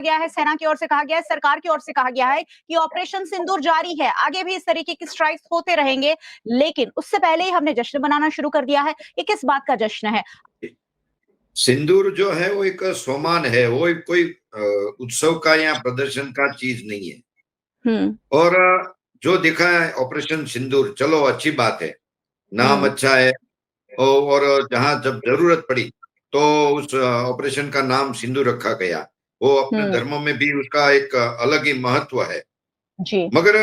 गया है, सेना की ओर से कहा गया है, सरकार की ओर से कहा गया है कि ऑपरेशन सिंदूर जारी है, आगे भी इस तरीके की स्ट्राइक्स होते रहेंगे, लेकिन उससे पहले ही हमने जश्न मनाना शुरू कर दिया है। ये किस बात का जश्न है? सिंदूर जो है वो एक सम्मान है, वो कोई उत्सव का या प्रदर्शन का चीज नहीं है। और जो दिखा है ऑपरेशन सिंदूर, चलो अच्छी बात है, नाम अच्छा है। और जहां जब जरूरत पड़ी तो उस ऑपरेशन का नाम सिंदूर रखा गया। वो अपने धर्मों में भी उसका एक अलग ही महत्व है। जी। मगर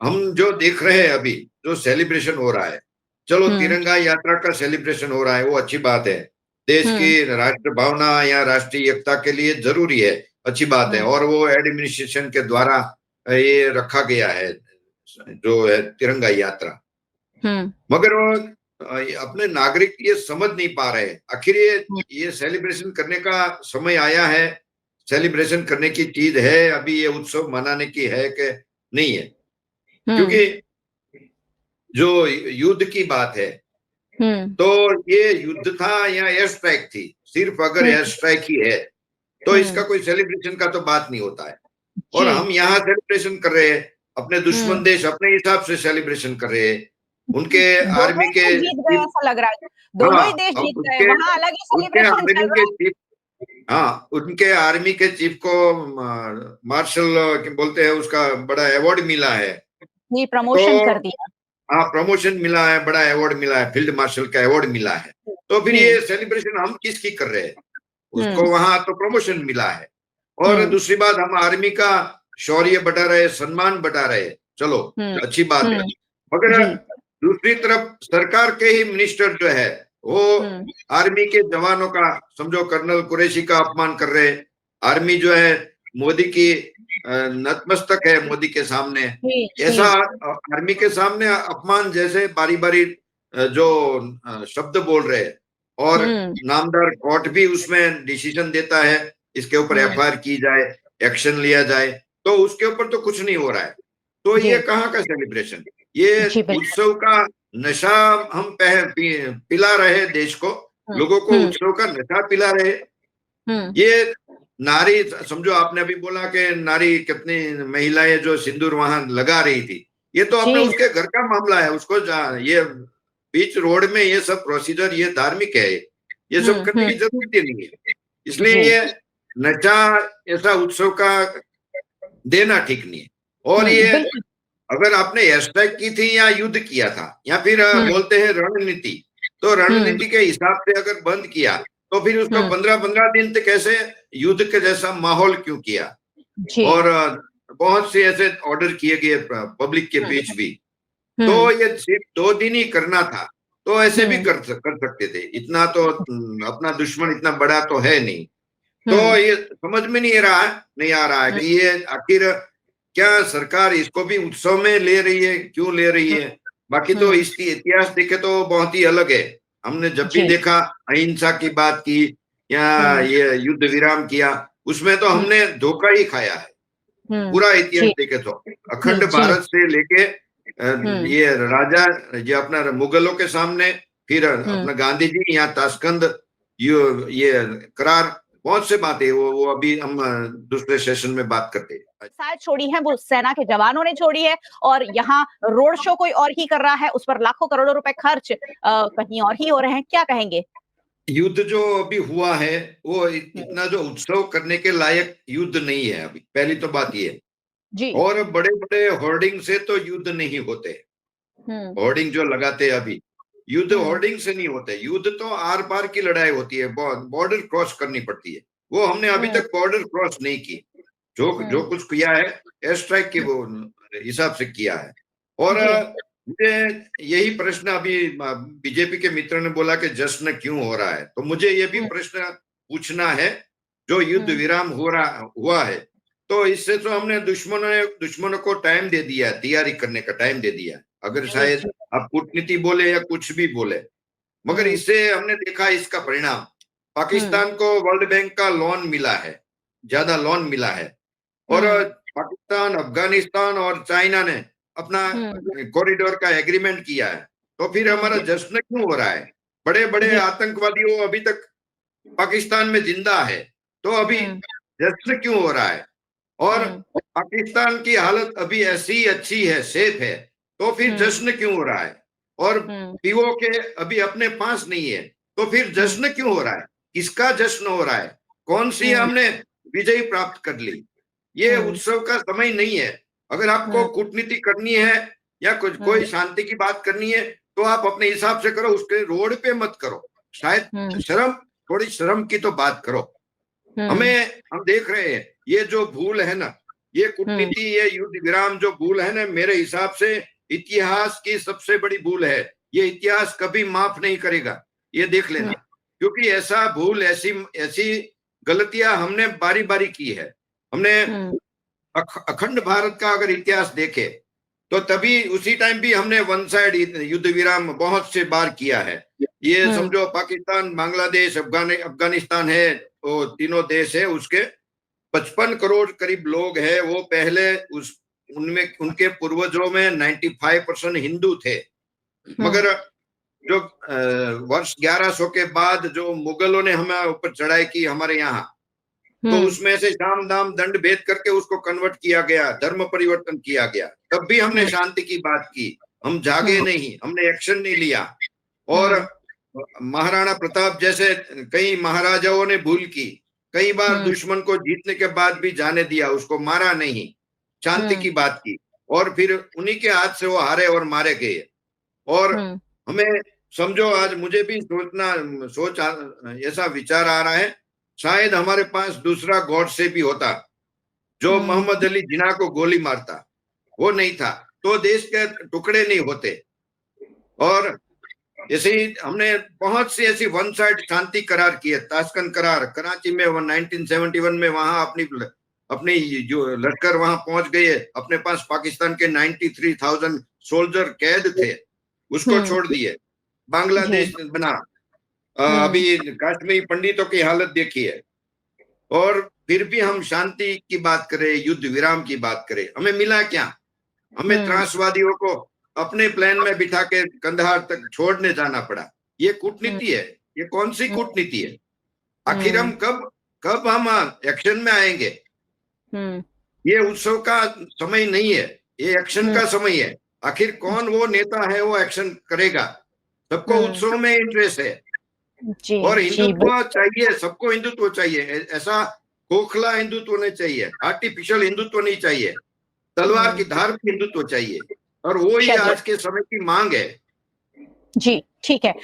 हम जो देख रहे हैं अभी, जो सेलिब्रेशन हो रहा है, चलो तिरंगा यात्रा का सेलिब्रेशन हो रहा है, वो अच्छी बात है। देश की राष्ट्र भावना या राष्ट्रीय एकता के लिए जरूरी है, अच्छी बात है। और वो एडमिनिस्ट्रेशन के द्वारा ये रखा गया है, जो है तिरंगा यात्रा। मगर वो अपने नागरिक ये समझ नहीं पा रहे। आखिर ये सेलिब्रेशन करने का समय आया है, सेलिब्रेशन करने की चीज है, अभी ये उत्सव मनाने की है कि नहीं है? क्योंकि जो युद्ध की बात है, तो ये युद्ध था या एयर स्ट्राइक थी? सिर्फ अगर एयर स्ट्राइक ही है तो इसका कोई सेलिब्रेशन का तो बात नहीं होता है। और हम यहाँ सेलिब्रेशन कर रहे हैं, अपने दुश्मन देश अपने हिसाब से सेलिब्रेशन कर रहे हैं। उनके दोनों आर्मी ही के देश जीत गए ऐसा लग रहा है। दोनों हाँ, ही देश जीत गए, उनके वहां अलग ही उनके सेलिब्रेशन आर्मी चल के रहा है। चीफ, हाँ, उनके आर्मी के चीफ को मार्शल बोलते हैं, उसका बड़ा अवार्ड मिला है। ये तो प्रमोशन कर दिया। हाँ, प्रमोशन मिला है, बड़ा अवार्ड मिला है, फील्ड मार्शल का अवार्ड मिला है। तो फिर ये सेलिब्रेशन हम किसकी कर रहे हैं? उसको वहां तो प्रमोशन मिला है। और दूसरी बात, हम आर्मी का शौर्य बढ़ा रहे, सम्मान बढ़ा रहे, चलो अच्छी बात है। मगर दूसरी तरफ सरकार के ही मिनिस्टर जो है, वो आर्मी के जवानों का, समझो कर्नल कुरैशी का अपमान कर रहे। आर्मी जो है मोदी की नतमस्तक है, मोदी के सामने। ऐसा आर्मी के सामने अपमान जैसे बारी बारी जो शब्द बोल रहे हैं। और नामदार कोर्ट भी उसमें डिसीजन देता है, इसके ऊपर एफआईआर की जाए, एक्शन लिया जाए, तो उसके ऊपर तो कुछ नहीं हो रहा है। तो ये कहाँ का सेलिब्रेशन? ये उत्सव का नशा हम पिला रहे देश को, लोगों को उत्सव का नशा पिला रहे। ये नारी, समझो आपने अभी बोला कि नारी, कितनी महिलाएं जो सिंदूर वहां लगा रही थी, ये तो अपने उसके घर का मामला है। उसको ये बीच रोड में ये सब प्रोसीजर, ये धार्मिक है, ये सब करने की जरूरत ही नहीं है। इसलिए ये नशा ऐसा उत्सव का देना ठीक नहीं है। और ये अगर आपने एयर स्ट्राइक की थी या युद्ध किया था, या फिर बोलते हैं रणनीति, तो रणनीति के हिसाब से अगर बंद किया तो फिर उसको 15-15 दिन तक ऐसे युद्ध के जैसा माहौल क्यों किया? और बहुत से ऐसे ऑर्डर किए गए पब्लिक के बीच भी। तो ये सिर्फ 2 दिन ही करना था, तो ऐसे भी कर सकते थे। इतना तो अपना दुश्मन इतना बड़ा तो है नहीं। तो ये समझ में नहीं आ रहा है कि ये आखिर क्या सरकार इसको भी उत्सव में ले रही है, क्यों ले रही है? बाकी तो इसकी इतिहास देखे तो बहुत ही अलग है। हमने जब भी देखा अहिंसा की बात की या ये युद्ध विराम किया, उसमें तो हमने धोखा ही खाया है। पूरा इतिहास देखे तो अखंड भारत से लेके ये राजा, ये अपना मुगलों के सामने, फिर अपना गांधी जी यहाँ ताशकंद, ये करार, बहुत से बातें, वो अभी हम दूसरे सेशन में बात करते हैं। शायद छोड़ी है वो सेना के जवानों ने छोड़ी है, और यहाँ रोड शो कोई और ही कर रहा है, उस पर लाखों करोड़ों रुपए खर्च कहीं और ही हो रहे हैं। क्या कहेंगे? युद्ध जो अभी हुआ है वो इतना जो उत्सव करने के लायक युद्ध नहीं है अभी, पहली तो बात ये है। और बड़े बड़े होर्डिंग से तो युद्ध नहीं होते। होर्डिंग जो लगाते हैं अभी, युद्ध होर्डिंग से नहीं होते। युद्ध तो आर पार की लड़ाई होती है, बॉर्डर क्रॉस करनी पड़ती है। वो हमने अभी तक बॉर्डर क्रॉस नहीं की। जो कुछ किया है एयर स्ट्राइक के वो हिसाब से किया है। और मुझे यही प्रश्न, अभी बीजेपी के मित्र ने बोला कि जश्न क्यों हो रहा है, तो मुझे ये भी प्रश्न पूछना है। जो युद्ध विराम हुआ है, तो इससे तो हमने दुश्मनों को टाइम दे दिया, तैयारी करने का टाइम दे दिया। अगर शायद आप कूटनीति बोले या कुछ भी बोले, मगर इससे हमने देखा इसका परिणाम। पाकिस्तान को वर्ल्ड बैंक का लोन मिला है, ज्यादा लोन मिला है। और पाकिस्तान, अफगानिस्तान और चाइना ने अपना कॉरिडोर का एग्रीमेंट किया है। तो फिर हमारा जश्न क्यों हो रहा है? बड़े बड़े आतंकवादी वो अभी तक पाकिस्तान में जिंदा है, तो अभी जश्न क्यों हो रहा है? और पाकिस्तान की हालत अभी ऐसी अच्छी है, सेफ है, तो फिर जश्न क्यों हो रहा है? और पीओके अभी अपने पास नहीं है, तो फिर जश्न क्यों हो रहा है? किसका जश्न हो रहा है? कौन सी हमने विजय प्राप्त कर ली? ये उत्सव का समय नहीं है। अगर आपको कूटनीति करनी है या कोई शांति की बात करनी है, तो आप अपने हिसाब से करो, उसके रोड पे मत करो। शायद थोड़ी शर्म की तो बात करो। हम देख रहे हैं ये जो भूल है ना, ये कूटनीति, ये युद्ध विराम जो भूल है ना, मेरे हिसाब से इतिहास की सबसे बड़ी भूल है। ये इतिहास कभी माफ नहीं करेगा, ये देख लेना। क्योंकि ऐसा भूल, ऐसी ऐसी गलतियां हमने बारी बारी की है। हमने अखंड भारत का अगर इतिहास देखे तो तभी उसी टाइम भी हमने वन साइड युद्ध विराम बहुत से बार किया है। ये समझो पाकिस्तान, बांग्लादेश, अफगानिस्तान है, वो तीनों देश है, उसके 55 करोड़ करीब लोग हैं। वो पहले उनमें उनके पूर्वजों में 95% हिंदू थे। मगर जो वर्ष 1100 के बाद जो मुगलों ने हमारे ऊपर चढ़ाई की हमारे यहाँ, तो उसमें से साम दाम दंड भेद करके उसको कन्वर्ट किया गया, धर्म परिवर्तन किया गया। तब भी हमने शांति की बात की, हम जागे नहीं, हमने एक्शन नहीं लिया। और महाराणा प्रताप जैसे कई महाराजाओं ने भूल की, कई बार दुश्मन को जीतने के बाद भी जाने दिया, उसको मारा नहीं, शांति की बात की, और फिर उन्हीं के हाथ से वो हारे और मारे गए। और हमें समझो, आज मुझे भी ऐसा विचार आ रहा है, शायद हमारे पास दूसरा गॉडसे भी होता जो मोहम्मद अली जिन्ना को गोली मारता, वो नहीं था तो देश के टुकड़े नहीं होते। और जैसे ही हमने बहुत सी ऐसी वन साइड शांति करार किए, ताशकंद करार कराची में 1971 में, वहां अपनी जो लश्कर वहां पहुंच गए, अपने पास पाकिस्तान के 93,000 सोल्जर कैद थे, उसको छोड़ दिए, बांग्लादेश बना। अभी कश्मीरी पंडितों की हालत देखिए। और फिर भी हम शांति की बात करें, युद्ध विराम की बात करें, हमें मिला क्या? हमें त्रासवादियों को अपने प्लेन में बिठा के कंधार तक छोड़ने जाना पड़ा। ये कूटनीति है, ये कौन सी कूटनीति है? आखिर हम कब हम एक्शन में आएंगे? ये उत्सव का समय नहीं है, ये एक्शन का समय है। आखिर कौन वो नेता है वो एक्शन करेगा? सबको उत्सव में इंटरेस्ट है, और हिंदुत्व चाहिए, सबको हिंदुत्व चाहिए। ऐसा खोखला हिंदुत्व नहीं चाहिए, आर्टिफिशियल हिंदुत्व नहीं चाहिए, तलवार की धार पे हिंदुत्व चाहिए, और वो ही आज के समय की मांग है। जी, ठीक है।